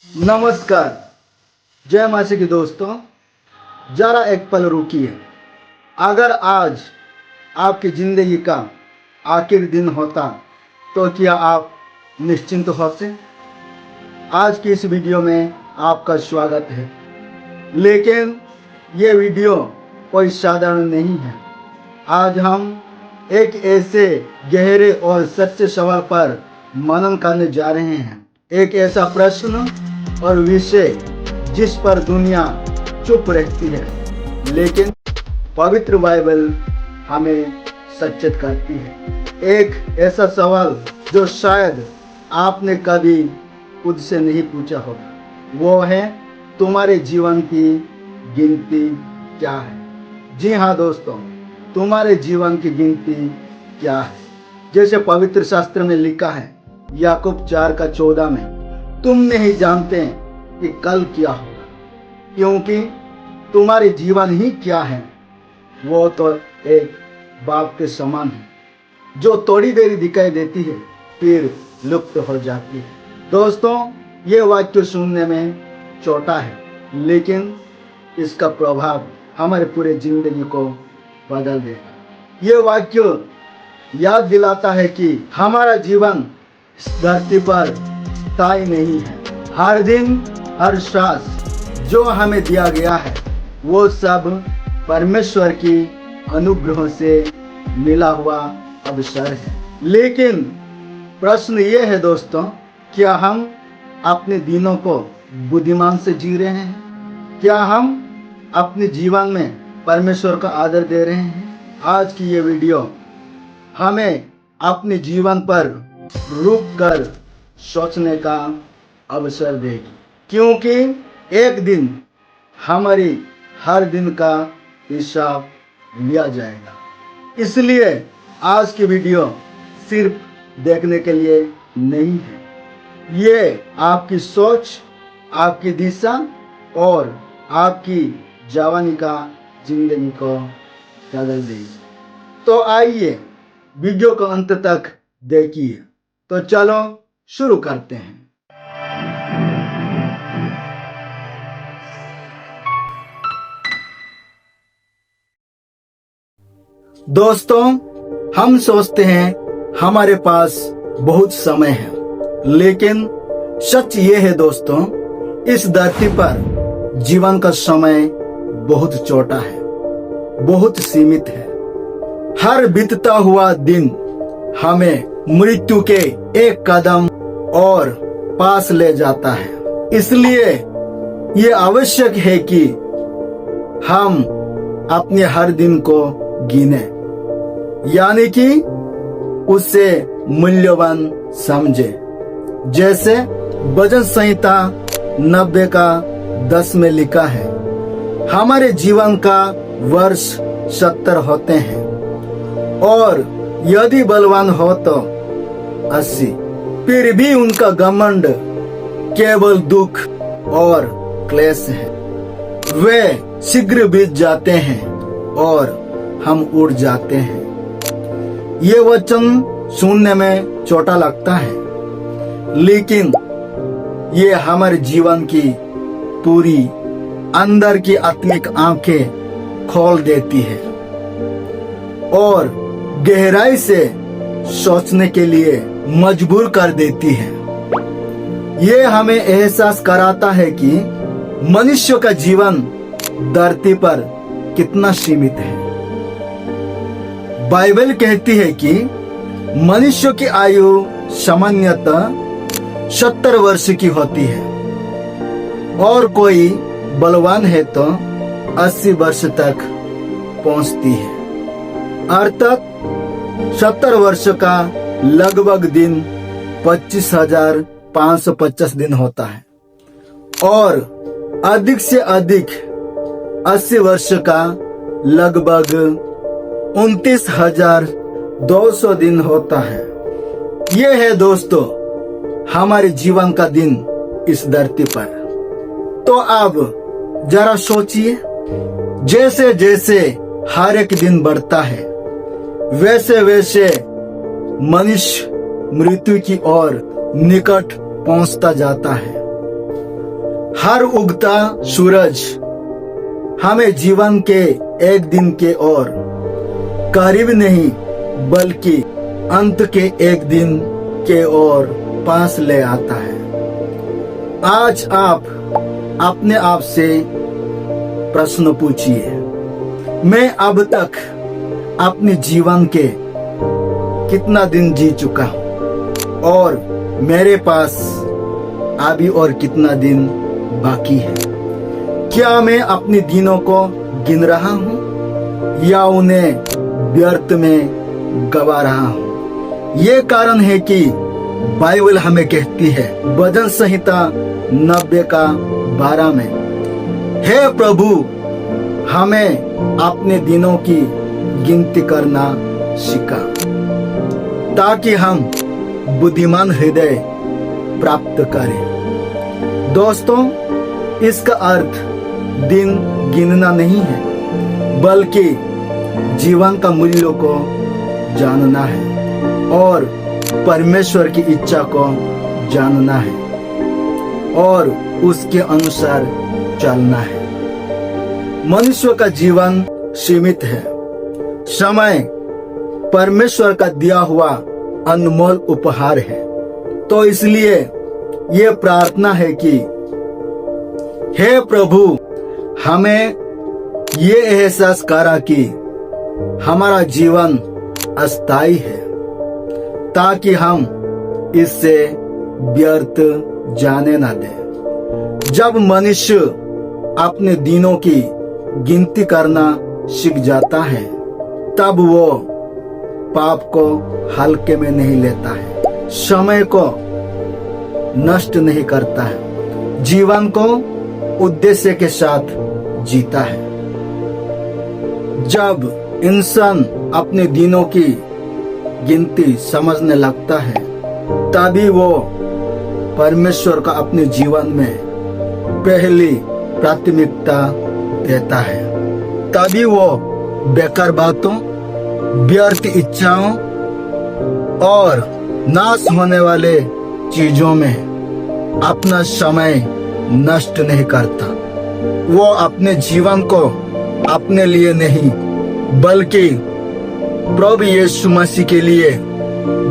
नमस्कार, जय मासी की दोस्तों। जरा एक पल रुकिए। अगर आज आपकी ज़िंदगी का आखिरी दिन होता तो क्या आप निश्चिंत होते? आज की इस वीडियो में आपका स्वागत है। लेकिन ये वीडियो कोई साधारण नहीं है। आज हम एक ऐसे गहरे और सच्चे सवाल पर मनन करने जा रहे हैं। एक ऐसा प्रश्न और विषय जिस पर दुनिया चुप रहती है, लेकिन पवित्र बाइबल हमें सचेत करती है। एक ऐसा सवाल जो शायद आपने कभी खुद से नहीं पूछा होगा। वो है, तुम्हारे जीवन की गिनती क्या है? जी हाँ दोस्तों, तुम्हारे जीवन की गिनती क्या है? जैसे पवित्र शास्त्र में लिखा है, याकूब 4:14 में, तुम नहीं जानते कि कल क्या होगा, क्योंकि तुम्हारे जीवन ही क्या है। वो तो एक बाप के समान है जो थोड़ी देर दिखाई देती है फिर लुप्त हो जाती है। दोस्तों, ये वाक्य सुनने में छोटा है, लेकिन इसका प्रभाव हमारे पूरे जिंदगी को बदल देगा। ये वाक्य याद दिलाता है कि हमारा जीवन इस धरती पर स्थायी नहीं है। हर दिन, हर सांस जो हमें दिया गया है वो सब परमेश्वर की अनुग्रह से मिला हुआ अवसर है। लेकिन प्रश्न ये है दोस्तों, क्या हम अपने दिनों को बुद्धिमान से जी रहे हैं? क्या हम अपने जीवन में परमेश्वर का आदर दे रहे हैं? आज की ये वीडियो हमें अपने जीवन पर रुक कर सोचने का अवसर देगी, क्योंकि एक दिन हमारी हर दिन का हिसाब लिया जाएगा। इसलिए आज की वीडियो सिर्फ देखने के लिए नहीं है, ये आपकी सोच, आपकी दिशा और आपकी जवानी का जिंदगी को बदल देगी। तो आइए वीडियो को अंत तक देखिए। तो चलो शुरू करते हैं। दोस्तों, हम सोचते हैं हमारे पास बहुत समय है, लेकिन सच ये है दोस्तों, इस धरती पर जीवन का समय बहुत छोटा है, बहुत सीमित है। हर बीतता हुआ दिन हमें मृत्यु के एक कदम और पास ले जाता है। इसलिए ये आवश्यक है कि हम अपने हर दिन को गिने, यानी कि उसे मूल्यवान समझे। जैसे भजन संहिता 90:10 में लिखा है, हमारे जीवन का वर्ष 70 होते हैं और यदि बलवान हो तो 80, फिर भी उनका घमंड केवल दुख और क्लेश है। वे शीघ्र बीत जाते हैं और हम उड़ जाते हैं। ये वचन सुनने में छोटा लगता है, लेकिन ये हमारे जीवन की पूरी अंदर की आत्मिक आंखें खोल देती है और गहराई से सोचने के लिए मजबूर कर देती है। ये हमें एहसास कराता है कि मनुष्य का जीवन धरती पर कितना सीमित है। बाइबल कहती है कि मनुष्य की आयु सामान्यतः 70 वर्ष की होती है और कोई बलवान है तो 80 वर्ष तक पहुंचती है। अर्थात 70 वर्ष का लगभग दिन 25,550 दिन होता है और अधिक से अधिक 80 वर्ष का लगभग 29,200 दिन होता है। ये है दोस्तों हमारे जीवन का दिन इस धरती पर। तो अब जरा सोचिए, जैसे जैसे हर एक दिन बढ़ता है, वैसे वैसे मनुष्य मृत्यु की ओर निकट पहुंचता जाता है। हर उगता सूरज हमें जीवन के एक दिन के और करीब नहीं बल्कि अंत के एक दिन के और पास ले आता है। आज आप अपने आप से प्रश्न पूछिए, मैं अब तक अपने जीवन के कितना दिन जी चुका हूँ और मेरे पास अभी और कितना दिन बाकी है। क्या मैं अपने दिनों को गिन रहा हूँ या उन्हें व्यर्थ में गवा रहा हूँ? ये कारण है कि बाइबल हमें कहती है भजन संहिता 90:12 में, हे प्रभु हमें अपने दिनों की गिनती करना सिखा ताकि हम बुद्धिमान हृदय प्राप्त करें। दोस्तों, इसका अर्थ दिन गिनना नहीं है बल्कि जीवन का मूल्य को जानना है और परमेश्वर की इच्छा को जानना है और उसके अनुसार चलना है। मनुष्य का जीवन सीमित है। समय परमेश्वर का दिया हुआ अनमोल उपहार है। तो इसलिए ये प्रार्थना है कि हे प्रभु हमें ये एहसास करा कि हमारा जीवन अस्थायी है ताकि हम इससे व्यर्थ जाने न दें। जब मनुष्य अपने दिनों की गिनती करना सीख जाता है तब वो पाप को हल्के में नहीं लेता है, समय को नष्ट नहीं करता है, जीवन को उद्देश्य के साथ जीता है। जब इंसान अपने दिनों की गिनती समझने लगता है तभी वो परमेश्वर का अपने जीवन में पहली प्राथमिकता देता है। तभी वो बेकार बातों, व्यर्थ इच्छाओं और नाश होने वाले चीजों में अपना समय नष्ट नहीं करता। वो अपने जीवन को अपने लिए नहीं बल्कि प्रभु यीशु मसीह के लिए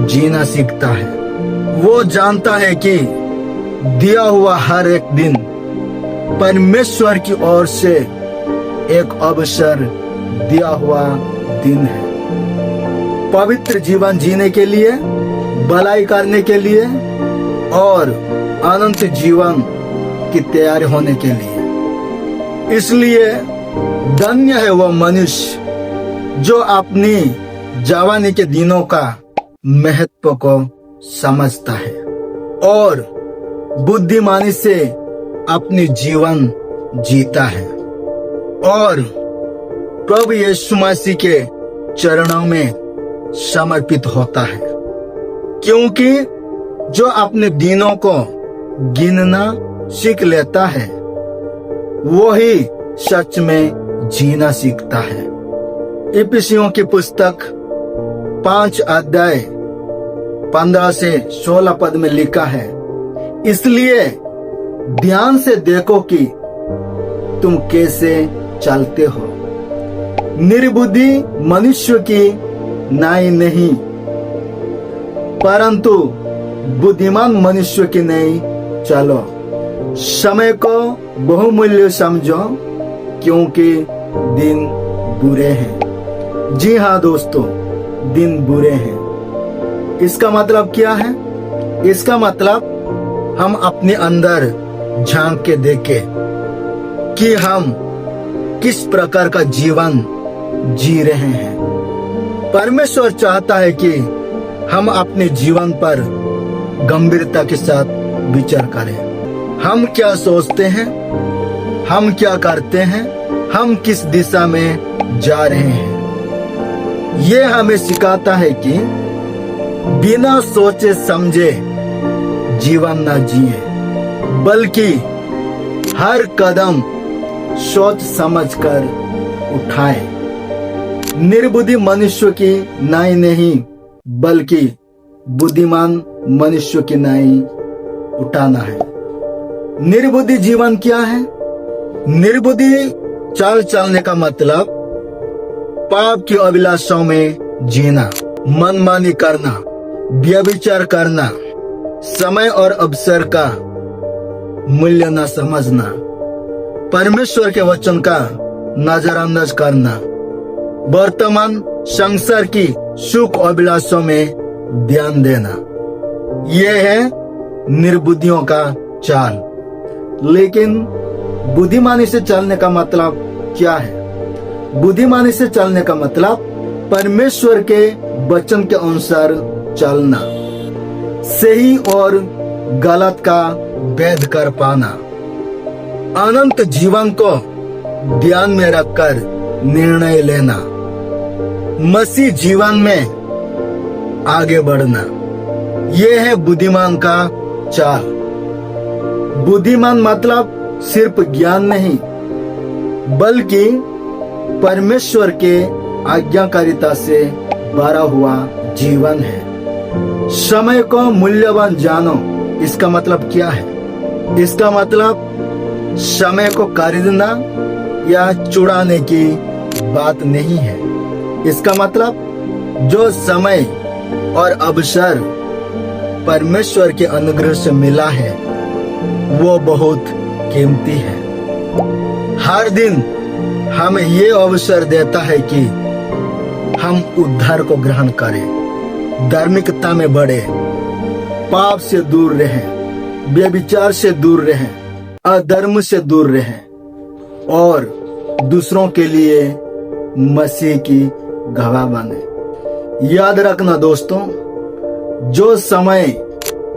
जीना सीखता है। वो जानता है कि दिया हुआ हर एक दिन परमेश्वर की ओर से एक अवसर दिया हुआ दिन है, पवित्र जीवन जीने के लिए, भलाई करने के लिए और अनंत जीवन की तैयारी होने के लिए। इसलिए धन्य है वह मनुष्य जो अपनी जवानी के दिनों का महत्व को समझता है और बुद्धिमानी से अपनी जीवन जीता है और प्रभु यीशु मसीह के चरणों में समर्पित होता है। क्योंकि जो अपने दिनों को गिनना सीख लेता है वही सच में जीना सीखता है। इफिसियों की पुस्तक 5:15-16 में लिखा है, इसलिए ध्यान से देखो कि तुम कैसे चलते हो, निर्बुद्धि मनुष्य की नाई नहीं परंतु बुद्धिमान मनुष्य की नहीं चलो। समय को बहुमूल्य समझो क्योंकि दिन बुरे हैं। जी हाँ दोस्तों, दिन बुरे हैं। इसका मतलब क्या है? इसका मतलब हम अपने अंदर झांक के देखें कि हम किस प्रकार का जीवन जी रहे हैं। परमेश्वर चाहता है कि हम अपने जीवन पर गंभीरता के साथ विचार करें। हम क्या सोचते हैं, हम क्या करते हैं, हम किस दिशा में जा रहे हैं। ये हमें सिखाता है कि बिना सोचे समझे जीवन न जिए बल्कि हर कदम सोच समझकर उठाए। निर्बुद्धि मनुष्य की नाई नहीं बल्कि बुद्धिमान मनुष्य की नाई उठाना है। निर्बुद्धि जीवन क्या है? निर्बुद्धि चाल चलने का मतलब पाप की अभिलाषाओं में जीना, मनमानी करना, व्यभिचार करना, समय और अवसर का मूल्य न समझना, परमेश्वर के वचन का नजरअंदाज करना, वर्तमान संसार की सुख अभिलाषों में ध्यान देना, यह है निर्बुद्धियों का चाल। लेकिन बुद्धिमानी से चलने का मतलब क्या है? बुद्धिमानी से चलने का मतलब परमेश्वर के वचन के अनुसार चलना, सही और गलत का भेद कर पाना, अनंत जीवन को ध्यान में रखकर निर्णय लेना, मसीह जीवन में आगे बढ़ना, यह है बुद्धिमान का चाल। बुद्धिमान मतलब सिर्फ ज्ञान नहीं, बल्कि परमेश्वर के आज्ञाकारिता से भरा हुआ जीवन है। समय को मूल्यवान जानो, इसका मतलब क्या है? इसका मतलब समय को खरीदना या चुराने की बात नहीं है। इसका मतलब जो समय और अवसर परमेश्वर के अनुग्रह से मिला है वो बहुत कीमती है। हर दिन हमें ये अवसर देता है कि हम उद्धार को ग्रहण करें, धार्मिकता में बढ़े, पाप से दूर रहें, व्यभिचार से दूर रहें, अधर्म से दूर रहें और दूसरों के लिए मसीह की गवाह बने। याद रखना दोस्तों, जो समय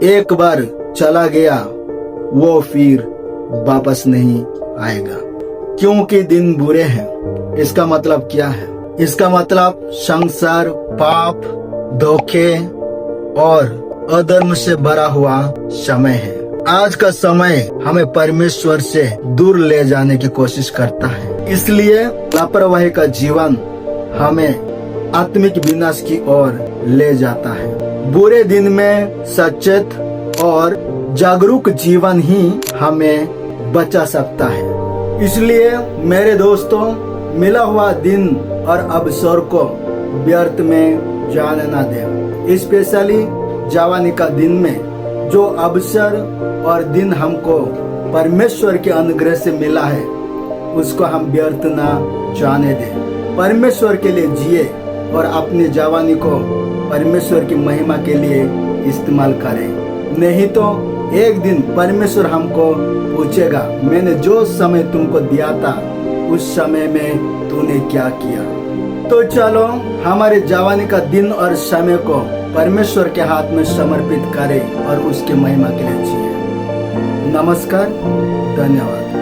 एक बार चला गया वो फिर वापस नहीं आएगा, क्योंकि दिन बुरे हैं। इसका मतलब क्या है? इसका मतलब संसार, पाप, धोखे और अधर्म से भरा हुआ समय है। आज का समय हमें परमेश्वर से दूर ले जाने की कोशिश करता है, इसलिए लापरवाही का जीवन हमें आत्मिक विनाश की ओर ले जाता है। बुरे दिन में सचेत और जागरूक जीवन ही हमें बचा सकता है। इसलिए मेरे दोस्तों, मिला हुआ दिन और अवसर को व्यर्थ में जाने न दें। स्पेशली जवानी का दिन में जो अवसर और दिन हमको परमेश्वर के अनुग्रह से मिला है उसको हम व्यर्थ न जाने दें। परमेश्वर के लिए जिए और अपनी जवानी को परमेश्वर की महिमा के लिए इस्तेमाल करें। नहीं तो एक दिन परमेश्वर हमको पूछेगा, मैंने जो समय तुमको दिया था उस समय में तूने क्या किया। तो चलो हमारे जवानी का दिन और समय को परमेश्वर के हाथ में समर्पित करें और उसके महिमा के लिए जिए। नमस्कार, धन्यवाद।